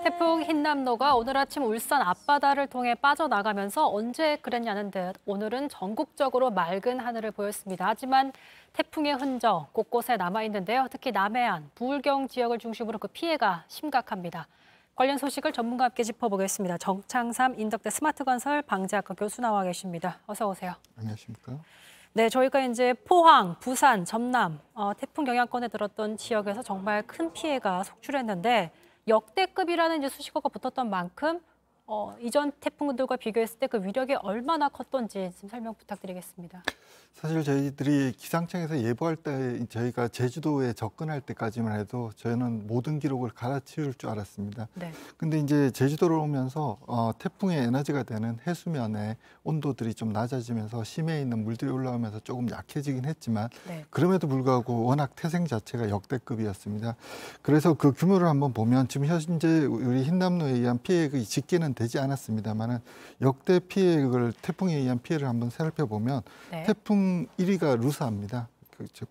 태풍 흰남노가 오늘 아침 울산 앞바다를 통해 빠져나가면서 언제 그랬냐는 듯 오늘은 전국적으로 맑은 하늘을 보였습니다. 하지만 태풍의 흔적 곳곳에 남아있는데요. 특히 남해안, 부울경 지역을 중심으로 그 피해가 심각합니다. 관련 소식을 전문가와 함께 짚어보겠습니다. 정창삼 인덕대 스마트건설 방재학과 교수 나와 계십니다. 어서 오세요. 안녕하십니까? 네, 저희가 이제 포항, 부산, 전남 태풍 영향권에 들었던 지역에서 정말 큰 피해가 속출했는데 역대급이라는 이제 수식어가 붙었던 만큼 이전 태풍들과 비교했을 때 그 위력이 얼마나 컸던지 좀 설명 부탁드리겠습니다. 사실 저희들이 기상청에서 예보할 때 저희가 제주도에 접근할 때까지만 해도 저희는 모든 기록을 갈아치울 줄 알았습니다. 네. 근데 이제 제주도로 오면서 태풍의 에너지가 되는 해수면의 온도들이 좀 낮아지면서 심해에 있는 물들이 올라오면서 조금 약해지긴 했지만 네. 그럼에도 불구하고 워낙 태생 자체가 역대급이었습니다. 그래서 그 규모를 한번 보면 지금 현재 우리 흰남노에 의한 피해의 집계는 되지 않았습니다만은 역대 피해를 태풍에 의한 피해를 한번 살펴보면 네. 태풍 1위가 루사입니다.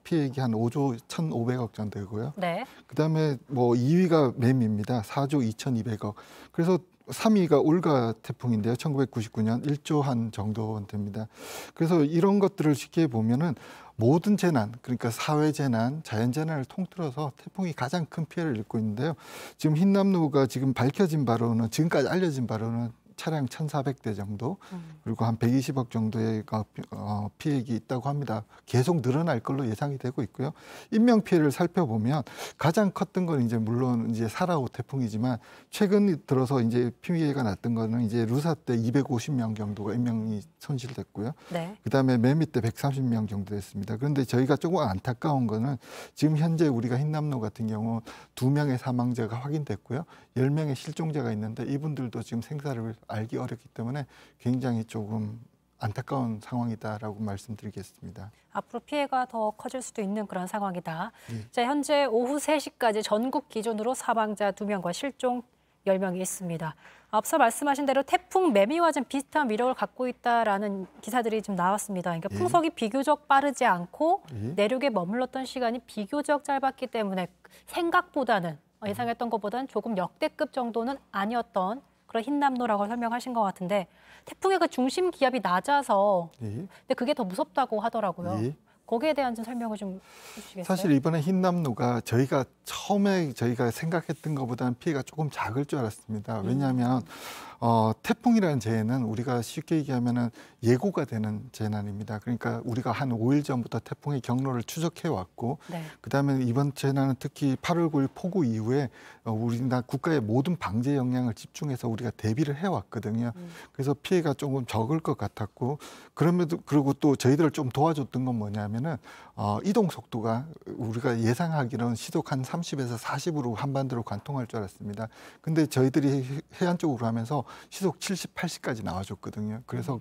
피해액이 한 5조 1,500억 정도 되고요. 네. 그다음에 뭐 2위가 매미입니다. 4조 2,200억. 그래서 3위가 올가 태풍인데요. 1999년 1조 한 정도 됩니다. 그래서 이런 것들을 쉽게 보면은 모든 재난, 그러니까 사회 재난, 자연 재난을 통틀어서 태풍이 가장 큰 피해를 입고 있는데요. 지금 흰남노가 지금 밝혀진 바로는 지금까지 알려진 바로는 차량 1,400대 정도, 그리고 한 120억 정도의 피해액이 있다고 합니다. 계속 늘어날 걸로 예상이 되고 있고요. 인명 피해를 살펴보면 가장 컸던 건 이제 물론 이제 사라오 태풍이지만 최근 들어서 이제 피해가 났던 거는 이제 루사 때 250명 정도가 인명이 손실됐고요. 네. 그다음에 매미 때 130명 정도 됐습니다. 그런데 저희가 조금 안타까운 거는 지금 현재 우리가 흰남노 같은 경우 2명의 사망자가 확인됐고요. 10명의 실종자가 있는데 이분들도 지금 생사를 알기 어렵기 때문에 굉장히 조금 안타까운 상황이다라고 말씀드리겠습니다. 앞으로 피해가 더 커질 수도 있는 그런 상황이다. 네. 자, 현재 오후 3시까지 전국 기준으로 사망자 2명과 실종 10명이 있습니다. 앞서 말씀하신 대로 태풍 매미와 좀 비슷한 위력을 갖고 있다라는 기사들이 좀 나왔습니다. 그러니까 예. 풍속이 비교적 빠르지 않고 예. 내륙에 머물렀던 시간이 비교적 짧았기 때문에 생각보다는 예상했던 것보다는 조금 역대급 정도는 아니었던 그런 흰남노라고 설명하신 것 같은데 태풍의 그 중심 기압이 낮아서 예. 근데 그게 더 무섭다고 하더라고요. 예. 거기에 대한 좀 설명을 좀 해주시겠어요? 사실 이번에 흰남노가 저희가 처음에 생각했던 것보다는 피해가 조금 작을 줄 알았습니다. 왜냐하면 태풍이라는 재해는 우리가 쉽게 얘기하면은 예고가 되는 재난입니다. 그러니까 우리가 한 5일 전부터 태풍의 경로를 추적해 왔고, 네. 그다음에 이번 재난은 특히 8월 9일 폭우 이후에 우리나라 국가의 모든 방제 역량을 집중해서 우리가 대비를 해왔거든요. 그래서 피해가 조금 적을 것 같았고, 그럼에도 그리고 또 저희들을 좀 도와줬던 건 뭐냐면은 이동 속도가 우리가 예상하기로는 시속 한 30에서 40으로 한반도로 관통할 줄 알았습니다. 근데 저희들이 해안 쪽으로 하면서 시속 70, 80까지 나와줬거든요. 그래서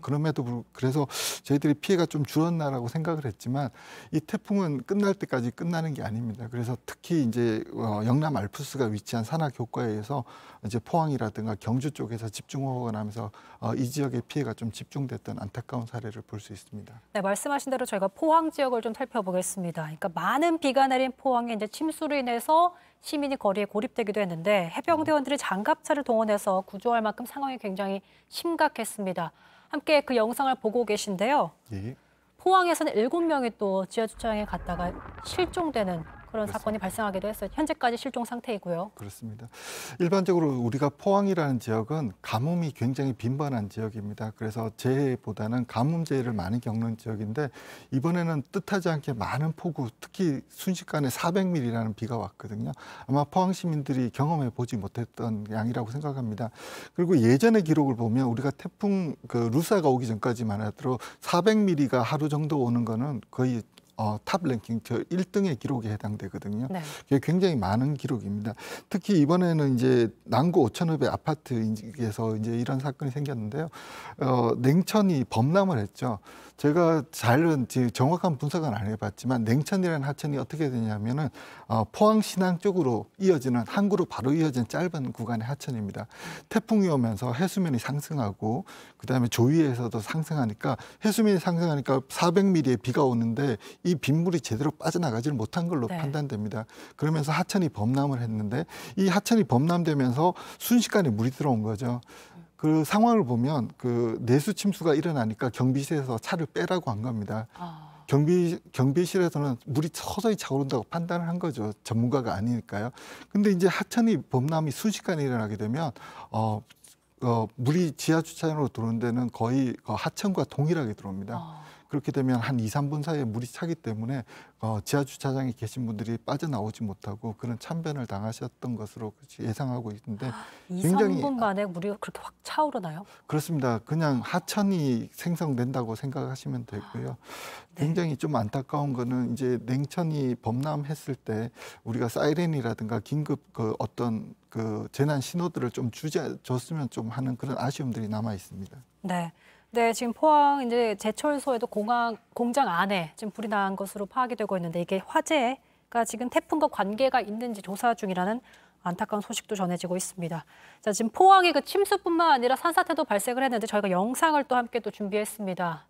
그래서 저희들이 피해가 좀 줄었나라고 생각을 했지만 이 태풍은 끝날 때까지 끝나는 게 아닙니다. 그래서 특히 이제 영남 알프스가 위치한 산악 효과에 의해서 이제 포항이라든가 경주 쪽에서 집중호우가 나면서 이 지역의 피해가 좀 집중됐던 안타까운 사례를 볼 수 있습니다. 네, 말씀하신 대로 저희가 포항 지역을 좀 살펴보겠습니다. 그러니까 많은 비가 내린 포항에 이제 침수로 인해서 시민이 거리에 고립되기도 했는데 해병대원들이 장갑차를 동원해서 구조할 만큼 상황이 굉장히 심각했습니다. 함께 그 영상을 보고 계신데요. 예. 포항에서는 7명이 또 지하주차장에 갔다가 실종되는 그런 그렇습니다. 사건이 발생하기도 했어요. 현재까지 실종 상태이고요. 그렇습니다. 일반적으로 우리가 포항이라는 지역은 가뭄이 굉장히 빈번한 지역입니다. 그래서 재해보다는 가뭄 재해를 많이 겪는 지역인데 이번에는 뜻하지 않게 많은 폭우, 특히 순식간에 400mm라는 비가 왔거든요. 아마 포항 시민들이 경험해 보지 못했던 양이라고 생각합니다. 그리고 예전의 기록을 보면 우리가 태풍 루사가 오기 전까지만 하더라도 400mm가 하루 정도 오는 거는 거의 탑 랭킹 1등의 기록에 해당되거든요. 네. 이게 굉장히 많은 기록입니다. 특히 이번에는 이제 남구 5,500 아파트에서 이제 이런 사건이 생겼는데요. 냉천이 범람을 했죠. 제가 잘은 정확한 분석은 안 해봤지만 냉천이라는 하천이 어떻게 되냐면은 포항 신항 쪽으로 이어지는 항구로 바로 이어진 짧은 구간의 하천입니다. 태풍이 오면서 해수면이 상승하고 그다음에 조위에서도 상승하니까 해수면이 상승하니까 400mm의 비가 오는데 이 빗물이 제대로 빠져나가지를 못한 걸로 네. 판단됩니다. 그러면서 하천이 범람을 했는데 이 하천이 범람되면서 순식간에 물이 들어온 거죠. 그 상황을 보면 그 내수 침수가 일어나니까 경비실에서 차를 빼라고 한 겁니다. 경비실에서는 물이 서서히 차오른다고 판단을 한 거죠. 전문가가 아니니까요. 근데 이제 하천이 범람이 순식간에 일어나게 되면 물이 지하 주차장으로 들어오는 데는 거의 하천과 동일하게 들어옵니다. 그렇게 되면 한 2, 3분 사이에 물이 차기 때문에 지하 주차장에 계신 분들이 빠져나오지 못하고 그런 참변을 당하셨던 것으로 예상하고 있는데 2, 굉장히 3분 만에 물이 그렇게 확 차오르나요? 그렇습니다. 그냥 하천이 생성된다고 생각하시면 되고요. 굉장히 좀 안타까운 거는 이제 냉천이 범람했을 때 우리가 사이렌이라든가 긴급 어떤 재난 신호들을 좀 줬으면 좀 하는 그런 아쉬움들이 남아 있습니다. 네. 네, 지금 포항 이제 제철소에도 공장 안에 지금 불이 난 것으로 파악이 되고 있는데 이게 화재가 지금 태풍과 관계가 있는지 조사 중이라는 안타까운 소식도 전해지고 있습니다. 자, 지금 포항이 그 침수뿐만 아니라 산사태도 발생을 했는데 저희가 영상을 또 함께 또 준비했습니다.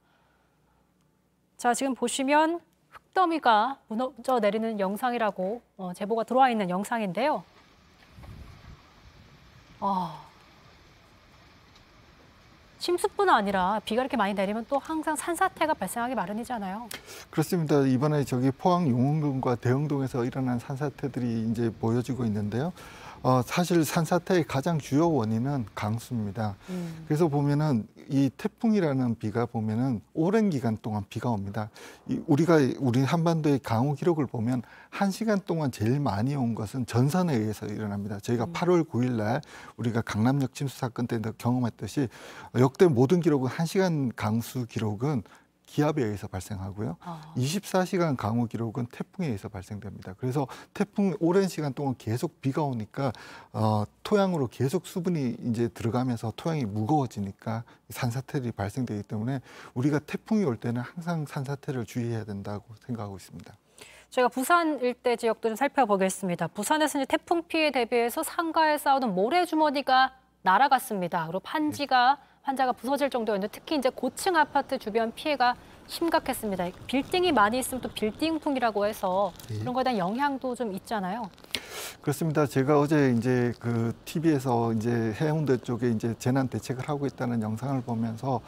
자, 지금 보시면 흙더미가 무너져 내리는 영상이라고 제보가 들어와 있는 영상인데요. 침수뿐 아니라 비가 이렇게 많이 내리면 또 항상 산사태가 발생하기 마련이잖아요. 그렇습니다. 이번에 저기 포항 용흥동과 대흥동에서 일어난 산사태들이 이제 보여지고 있는데요. 사실 산사태의 가장 주요 원인은 강수입니다. 그래서 보면은 이 태풍이라는 비가 보면은 오랜 기간 동안 비가 옵니다. 우리 한반도의 강우 기록을 보면 1시간 동안 제일 많이 온 것은 전선에 의해서 일어납니다. 저희가 8월 9일 날 우리가 강남역 침수 사건 때 경험했듯이 역대 모든 기록은 1시간 강수 기록은 기압에 의해서 발생하고요. 24시간 강우 기록은 태풍에 의해서 발생됩니다. 그래서 태풍 오랜 시간 동안 계속 비가 오니까 토양으로 계속 수분이 이제 들어가면서 토양이 무거워지니까 산사태들이 발생되기 때문에 우리가 태풍이 올 때는 항상 산사태를 주의해야 된다고 생각하고 있습니다. 저희가 부산 일대 지역도 좀 살펴보겠습니다. 부산에서 이제 태풍 피해 대비해서 상가에 쌓아둔 모래주머니가 날아갔습니다. 그리고 환자가 부서질 정도였는데 특히 이제 고층 아파트 주변 피해가 심각했습니다. 빌딩이 많이 있으면 또 빌딩풍이라고 해서 그런 거에 대한 영향도 좀 있잖아요. 그렇습니다. 제가 어제 이제 그 TV에서 이제 해운대 쪽에 이제 재난 대책을 하고 있다는 영상을 보면서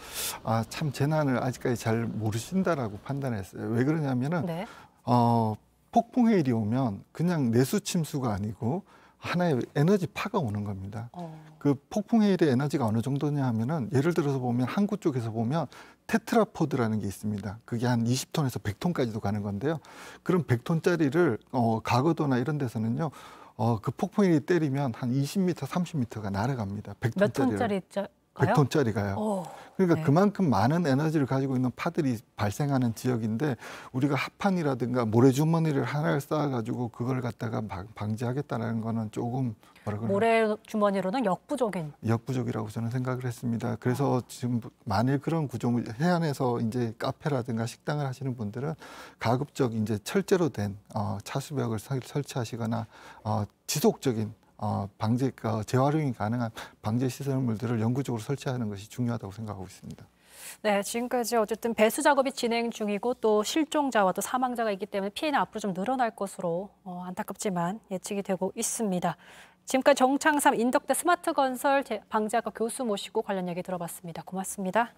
참 재난을 아직까지 잘 모르신다라고 판단했어요. 왜 그러냐면은 네. 폭풍 해일이 오면 그냥 내수 침수가 아니고 하나의 에너지파가 오는 겁니다. 그 폭풍 해일의 에너지가 어느 정도냐 하면은 예를 들어서 보면 항구 쪽에서 보면 테트라포드라는 게 있습니다. 그게 한 20톤에서 100톤까지도 가는 건데요. 그럼 100톤짜리를 가거도나 이런 데서는요. 그 폭풍 해일이 때리면 한 20m, 30m가 날아갑니다. 100톤짜리를. 몇 톤짜리가요? 100톤짜리가요. 그러니까 네. 그만큼 많은 에너지를 가지고 있는 파들이 발생하는 지역인데 우리가 합판이라든가 모래주머니를 하나를 쌓아가지고 그걸 갖다가 방지하겠다는 거는 조금 모래주머니로는 역부족이라고 저는 생각을 했습니다. 그래서 지금 만일 그런 구조물 해안에서 이제 카페라든가 식당을 하시는 분들은 가급적 이제 철제로 된 차수벽을 설치하시거나 지속적인 재활용이 가능한 방제 시설물들을 영구적으로 설치하는 것이 중요하다고 생각하고 있습니다. 네, 지금까지 어쨌든 배수 작업이 진행 중이고 또 실종자와 또 사망자가 있기 때문에 피해는 앞으로 좀 늘어날 것으로 안타깝지만 예측이 되고 있습니다. 지금까지 정창삼 인덕대 스마트건설 방재학과 교수 모시고 관련 얘기 들어봤습니다. 고맙습니다.